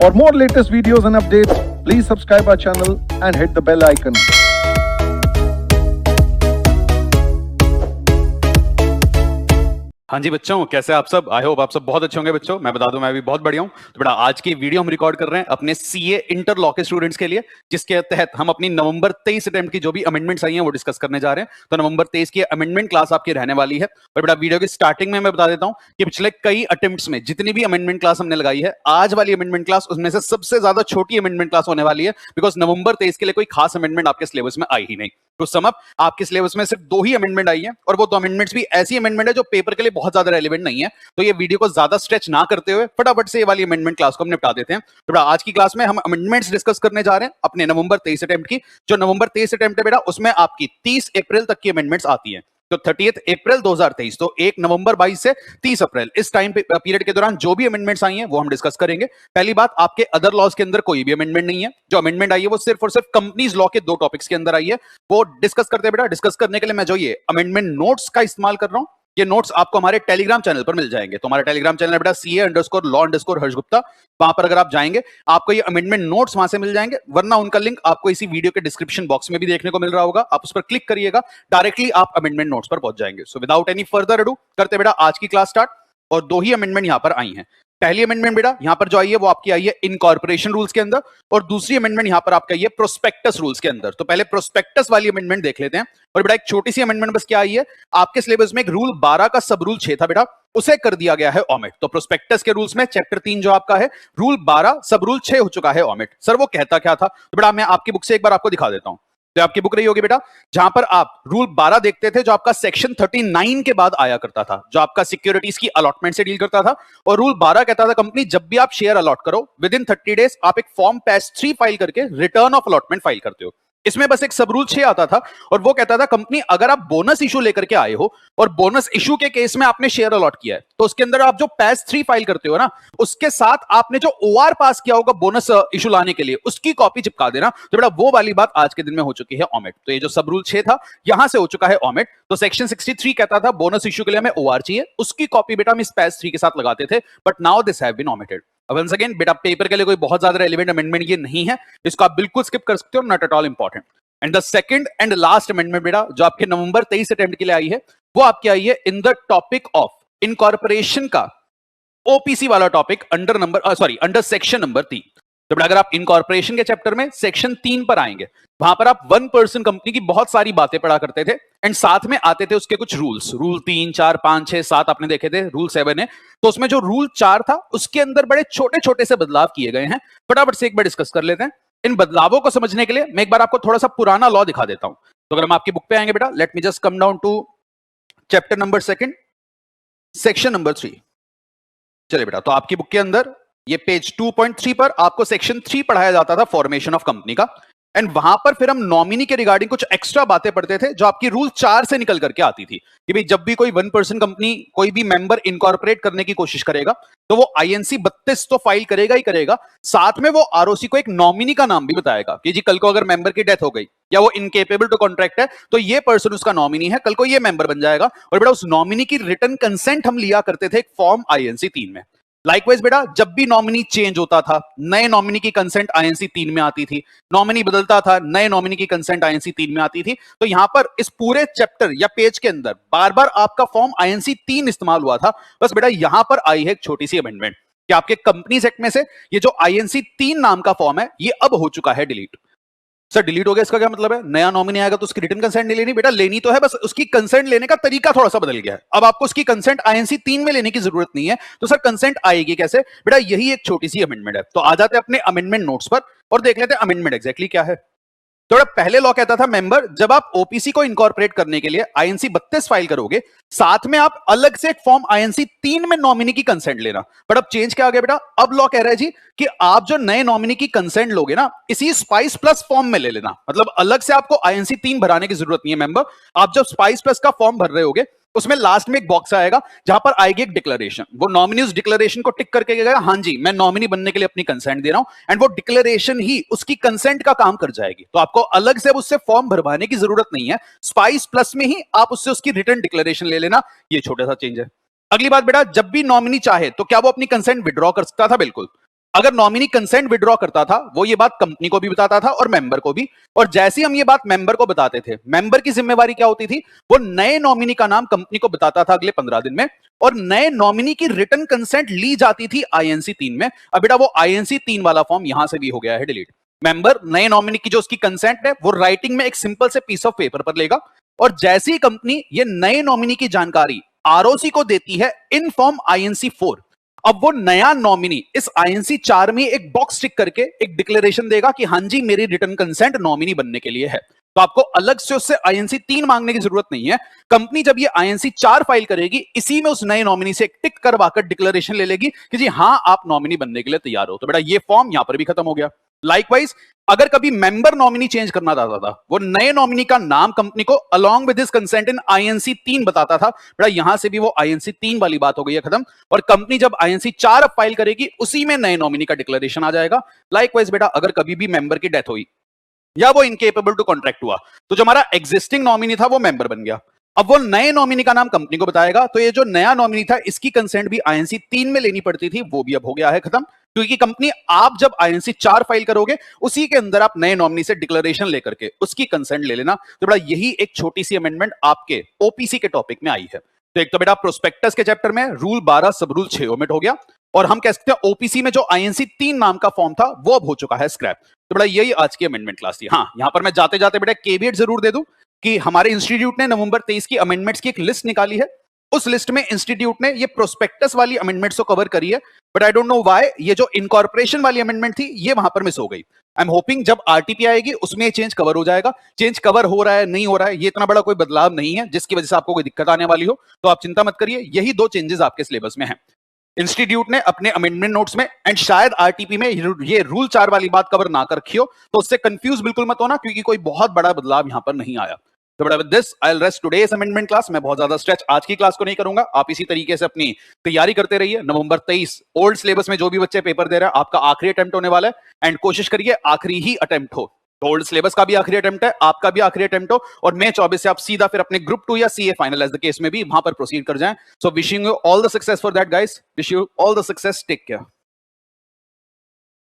For more latest videos and updates, please subscribe our channel and hit the bell icon. हाँ जी बच्चों, कैसे आप सब? आई होप आप सब बहुत अच्छे होंगे बच्चों। मैं बता दूं, मैं भी बहुत बढ़िया हूं। तो बेटा आज की वीडियो हम रिकॉर्ड कर रहे हैं अपने सीए इंटर लॉ के स्टूडेंट्स के लिए, जिसके तहत हम अपनी नवंबर 23 अटेम्प्ट की जो भी अमेंडमेंट्स आई हैं वो डिस्कस करने जा रहे हैं। तो नवंबर 23 की अमेंडमेंट क्लास आपकी रहने वाली है। और बेटा वीडियो की स्टार्टिंग में मैं बता देता हूं कि पिछले कई अटेम्प्ट्स में जितनी भी अमेंडमेंट क्लास हमने लगाई है, आज वाली अमेंडमेंट क्लास उसमें से सबसे ज्यादा छोटी अमेंडमेंट क्लास होने वाली है, बिकॉज नवंबर 23 के लिए कोई खास अमेंडमेंट आपके सिलेबस में आई ही नहीं। तो सम अप, आपके सिलेबस में सिर्फ 2 ही अमेंडमेंट आई है, और वो 2 अमेंडमेंट्स भी ऐसी अमेंडमेंट है जो पेपर के लिए बहुत ज्यादा रेलेवेंट नहीं है। तो ये वीडियो को ज्यादा स्ट्रेच ना करते हुए फटाफट से ये वाली अमेंडमेंट क्लास को हम निपटा देते हैं। तो बेटा आज की क्लास में हम अमेंडमेंट्स डिस्कस करने जा रहे हैं अपने नवंबर 23 अटेम्प्ट की। जो नवंबर 23 अटेम्प्ट है बेटा, उसमें आपकी 30 अप्रैल तक की अमेंडमेंट्स आती है। तो 30 अप्रैल 2023, तो 1 नवंबर 22 से 30 अप्रैल, इस टाइम पीरियड के दौरान जो भी अमेंडमेंट्स आई हैं वो हम डिस्कस करेंगे। पहली बात, आपके अदर लॉज के अंदर कोई भी अमेंडमेंट नहीं है। जो अमेंडमेंट आई है वो सिर्फ और सिर्फ कंपनीज लॉ के 2 टॉपिक्स के अंदर आई है। वो डिस्कस करते हैं बेटा। डिस्कस करने के लिए मैं जो ये अमेंडमेंट नोट्स का इस्तेमाल कर रहा हूं, ये नोट्स आपको हमारे टेलीग्राम चैनल पर मिल जाएंगे। तो हमारा टेलीग्राम चैनल है बेटा CA_law_हर्ष गुप्ता। वहां पर अगर आप जाएंगे आपको ये अमेंडमेंट नोट्स वहां से मिल जाएंगे, वरना उनका लिंक आपको इसी वीडियो के डिस्क्रिप्शन बॉक्स में भी देखने को मिल रहा होगा। आप उस पर क्लिक करिएगा, डायरेक्टली आप अमेंडमेंट नोट्स पर पहुंच जाएंगे। So without any further ado करते बेटा आज की क्लास स्टार्ट। और 2 ही अमेंडमेंट यहां पर आई हैं। पहली अमेंडमेंट बेटा यहां पर जो आई है वो आपकी आई है इनकॉर्पोरेशन रूल्स के अंदर, और दूसरी अमेंडमेंट यहां पर आपका आई है प्रोस्पेक्टस रूल्स के अंदर। तो पहले प्रोस्पेक्टस वाली अमेंडमेंट देख लेते हैं। और बेटा एक छोटी सी अमेंडमेंट बस क्या आई है, आपके सिलेबस में एक रूल 12 का सब रूल 6 था बेटा, उसे कर दिया गया है ओमिट। तो प्रोस्पेक्टस के रूल्स में चैप्टर 3 जो आपका है, रूल 12 सब रूल 6 हो चुका है ओमिट। सर वो कहता क्या था? तो बेटा मैं आपकी बुक से एक बार आपको दिखा देता हूं। तो आपकी बुक रही होगी बेटा, जहां पर आप रूल 12 देखते थे, जो आपका सेक्शन 39 के बाद आया करता था, जो आपका सिक्योरिटीज की अलॉटमेंट से डील करता था। और रूल 12 कहता था कंपनी जब भी आप शेयर अलॉट करो, विद इन 30 डेज आप एक फॉर्म पैस 3 फाइल करके रिटर्न ऑफ अलॉटमेंट फाइल करते हो। इसमें बस एक सब रूल 6 आता था, और वो कहता था कंपनी अगर आप बोनस इशू लेकर के आए हो, और बोनस इशू के केस में आपने शेयर अलॉट किया है, तो उसके अंदर आप जो पैस 3 फाइल करते हो ना, उसके साथ आपने जो ओआर पास किया होगा बोनस इशू लाने के लिए, उसकी कॉपी चिपका देना। तो बेटा वो वाली बात आज के दिन में हो चुकी है ओमिट। तो ये जो सब रूल 6 था यहां से हो चुका है ओमिट। तो सेक्शन 63 कहता था बोनस इशू के लिए हमें ओआर चाहिए, उसकी कॉपी बेटा हम इस पैस 3 के साथ लगाते थे, but now this have been omitted. अब वंस अगेन बेटा पेपर के लिए कोई बहुत ज्यादा रेलेवेंट अमेंडमेंट ये नहीं है, इसको आप बिल्कुल स्किप कर सकते हो, not at all important. And the second and last amendment बेटा जो आपके नवंबर 23 अटेम्प्ट के लिए आई है, वो आपकी आई है in the topic of incorporation का ओपीसी वाला टॉपिक अंडर सेक्शन नंबर 3। तो अगर आप इनकॉर्पोरेशन के चैप्टर में सेक्शन 3 पर आएंगे, वहां पर आप 1 पर्सन कंपनी की बहुत सारी बातें पढ़ा करते थे, एंड साथ में आते थे उसके कुछ रूल्स। रूल 3, 4, 5, 6, 7 आपने देखे थे, रूल 7 है। तो उसमें जो रूल 4 था उसके अंदर बड़े छोटे छोटे से बदलाव किए गए हैं। फटाफट से एक बार डिस्कस कर लेते हैं। इन बदलावों को समझने के लिए मैं एक बार आपको थोड़ा सा पुराना लॉ दिखा देता हूं। तो अगर हम आपकी बुक पे आएंगे बेटा, let me just come down to chapter number 2, section number 3। चलिए बेटा, तो आपकी बुक के अंदर ये पेज 2.3 पर आपको सेक्शन 3 पढ़ाया जाता था फॉर्मेशन ऑफ कंपनी का, एंड वहां पर फिर हम नॉमिनी के रिगार्डिंग कुछ एक्स्ट्रा बातें पढ़ते थे जो आपकी रूल 4 से निकल करके आती थी कि भाई जब भी कोई 1 पर्सन कंपनी कोई भी मेंबर इनकॉर्पोरेट करने की कोशिश करेगा तो वो INC 32 तो फाइल करेगा ही करेगा, साथ में वो ROC को एक नॉमिनी का नाम भी बताएगा कि जी कल को अगर मेंबर की डेथ हो गई या वो इनकेपेबल टू कॉन्ट्रैक्ट है तो ये पर्सन उसका नॉमिनी है, कल को ये मेंबर बन जाएगा। और बेटा उस नॉमिनी की रिटर्न कंसेंट हम लिया करते थे एक फॉर्म INC 3 में। लाइकवाइज बेटा जब भी नॉमिनी चेंज होता था, नए नॉमिनी की कंसेंट INC 3 में आती थी, नॉमिनी बदलता था, नए नॉमिनी की कंसेंट INC 3 में आती थी। तो यहां पर इस पूरे चैप्टर या पेज के अंदर बार बार आपका फॉर्म INC 3 इस्तेमाल हुआ था। बस बेटा यहां पर आई है एक छोटी सी अमेंडमेंट कि आपके कंपनीज एक्ट में से ये जो INC 3 नाम का फॉर्म है ये अब हो चुका है डिलीट। सर डिलीट हो गया, इसका क्या मतलब है? नया नॉमिनी आएगा तो उसकी रिटर्न कंसेंट नहीं लेनी? बेटा लेनी तो है, बस उसकी कंसेंट लेने का तरीका थोड़ा सा बदल गया है। अब आपको उसकी कंसेंट INC 3 में लेने की जरूरत नहीं है। तो सर कंसेंट आएगी कैसे? बेटा यही एक छोटी सी अमेंडमेंट है। तो आ जाते हैं अपने अमेंडमेंट नोट्स पर और देख लेते हैं अमेंडमेंट एग्जैक्टली क्या है। तो पहले लॉ कहता था मेंबर जब आप ओपीसी को इनकॉर्पोरेट करने के लिए INC 32 फाइल करोगे, साथ में आप अलग से एक फॉर्म INC 3 में नॉमिनी की कंसेंट लेना। बट अब चेंज क्या आ गया बेटा, अब लॉ कह रहा है जी कि आप जो नए नॉमिनी की कंसेंट लोगे ना, इसी स्पाइस प्लस फॉर्म में ले लेना। मतलब अलग से आपको INC 3 भराने की जरूरत नहीं है मेंबर। आप जब स्पाइस प्लस का फॉर्म भर रहे होगे उसमें लास्ट में एक बॉक्स आएगा जहां पर आएगी एक डिक्लेरेशन। वो नॉमिनी उस डिक्लेरेशन को टिक करके कहेगा हाँ जी मैं नॉमिनी बनने के लिए अपनी कंसेंट दे रहा हूं, एंड वो डिक्लेरेशन ही उसकी कंसेंट का काम कर जाएगी। तो आपको अलग से उससे फॉर्म भरवाने की जरूरत नहीं है, स्पाइस प्लस में ही आप उससे उसकी रिटर्न डिक्लेरेशन ले लेना। ये छोटा सा चेंज है। अगली बात बेटा, जब भी नॉमिनी चाहे तो क्या वो अपनी कंसेंट विड्रॉ कर सकता था? बिल्कुल। अगर नॉमिनी कंसेंट विड्रॉ करता था वो ये बात कंपनी को भी बताता था और मेंबर को भी, और जैसे ही हम ये बात मेंबर को बताते थे, मेंबर की जिम्मेवारी क्या होती थी, वो नए नॉमिनी का नाम कंपनी को बताता था अगले 15 दिन में, और नए नॉमिनी की रिटन कंसेंट ली जाती थी आईएनसी 3 में। अब बेटा वो आईएनसी 3 वाला फॉर्म यहां से भी हो गया है डिलीट। मेंबर नए नॉमिनी की जो उसकी कंसेंट है वो राइटिंग में एक सिंपल से पीस ऑफ पेपर पर लेगा, और जैसे ही कंपनी ये नए नॉमिनी की जानकारी आरओसी को देती है इन फॉर्म आईएनसी 4, अब वो नया नॉमिनी इस आईएनसी 4 में एक बॉक्स टिक करके एक डिक्लेरेशन देगा कि हां जी मेरी रिटर्न कंसेंट नॉमिनी बनने के लिए है। तो आपको अलग से उससे आईएनसी 3 मांगने की जरूरत नहीं है। कंपनी जब ये आईएनसी 4 फाइल करेगी, इसी में उस नए नॉमिनी से एक टिक करवाकर डिक्लेरेशन ले लेगी कि जी हां आप नॉमिनी बनने के लिए तैयार हो। तो बेटा ये फॉर्म यहां पर भी खत्म हो गया। लाइकवाइज अगर कभी मेंबर नॉमिनी चेंज करना चाहता था, वो नए नॉमिनी का नाम कंपनी को along with his consent in INC 3 बताता था। बेटा यहां से भी वो आईएनसी 3 वाली बात हो गई है खत्म, और कंपनी जब आईएनसी 4 अब फाइल करेगी उसी में नए नॉमिनी का डिक्लेरेशन आ जाएगा। लाइकवाइज बेटा अगर कभी भी मेंबर की डेथ हुई या वो इनकेपेबल टू कॉन्ट्रैक्ट हुआ, तो जो हमारा एग्जिस्टिंग नॉमिनी था वो मेंबर बन गया। अब वो नए नॉमिनी का नाम कंपनी को बताएगा, तो ये जो नया नॉमिनी था इसकी कंसेंट भी आईएनसी 3 में लेनी पड़ती थी, वो भी अब हो गया है खत्म, क्योंकि कंपनी आप जब आईएनसी 4 फाइल करोगे उसी के अंदर आप नए नॉमिनी से डिक्लेरेशन लेकर के उसकी कंसेंट ले लेना। तो बेटा यही एक छोटी सी अमेंडमेंट आपके ओपीसी के टॉपिक में आई है। तो एक तो बेटा प्रोस्पेक्टस के चैप्टर में रूल 12 सब रूल 6 ओमिट हो गया, और हम कह सकते हैं ओपीसी में जो आईएनसी 3 नाम का फॉर्म था वो अब हो चुका है स्क्रैप। तो बेटा यही आज की अमेंडमेंट क्लास थी। हाँ, यहां पर मैं जाते जाते बेटा केविएट जरूर दे दूं कि हमारे इंस्टीट्यूट ने नवंबर 23 की अमेंडमेंट्स की एक लिस्ट निकाली है। उस लिस्ट में इंस्टीट्यूट ने ये प्रोस्पेक्टस वाली अमेंडमेंट्स को कवर करी है, but I don't know why ये जो इनकॉर्पोरेशन वाली अमेंडमेंट थी ये वहां पर मिस हो गई। आई एम होपिंग जब आरटीपी आएगी उसमें चेंज कवर हो जाएगा। चेंज कवर हो रहा है नहीं हो रहा है ये इतना बड़ा कोई बदलाव नहीं है जिसकी वजह से आपको कोई दिक्कत आने वाली हो, तो आप चिंता मत करिए। यही 2 चेंजेस आपके सिलेबस में हैं। इंस्टीट्यूट ने अपने अमेंडमेंट नोट्स में एंड शायद आरटीपी में ये रूल 4 वाली बात कवर ना कर रखी हो, तो उससे कंफ्यूज बिल्कुल मत होना, क्योंकि कोई बहुत बड़ा बदलाव यहां पर नहीं आया। तो बड़ा with this I will rest today's amendment class. मैं बहुत ज्यादा स्ट्रेच आज की क्लास को नहीं करूंगा। आप इसी तरीके से अपनी तैयारी करते रहिए। नवंबर 23 ओल्ड सिलेबस में जो भी बच्चे पेपर दे रहे हैं आपका आखिरी अटेम्प्ट होने वाला है, एंड कोशिश करिए आखिरी ही अटेम्प्ट हो। तो ओल्ड सिलेबस का भी आखिरी अटेम्प्ट है, आपका भी आखिरी अटेम्प्ट हो, और मई 24 से आप सीधा फिर अपने ग्रुप 2 या CA final as the case में भी वहां पर प्रोसीड कर जाएं। So wishing you all the success for that guys, wish you all the success, take care.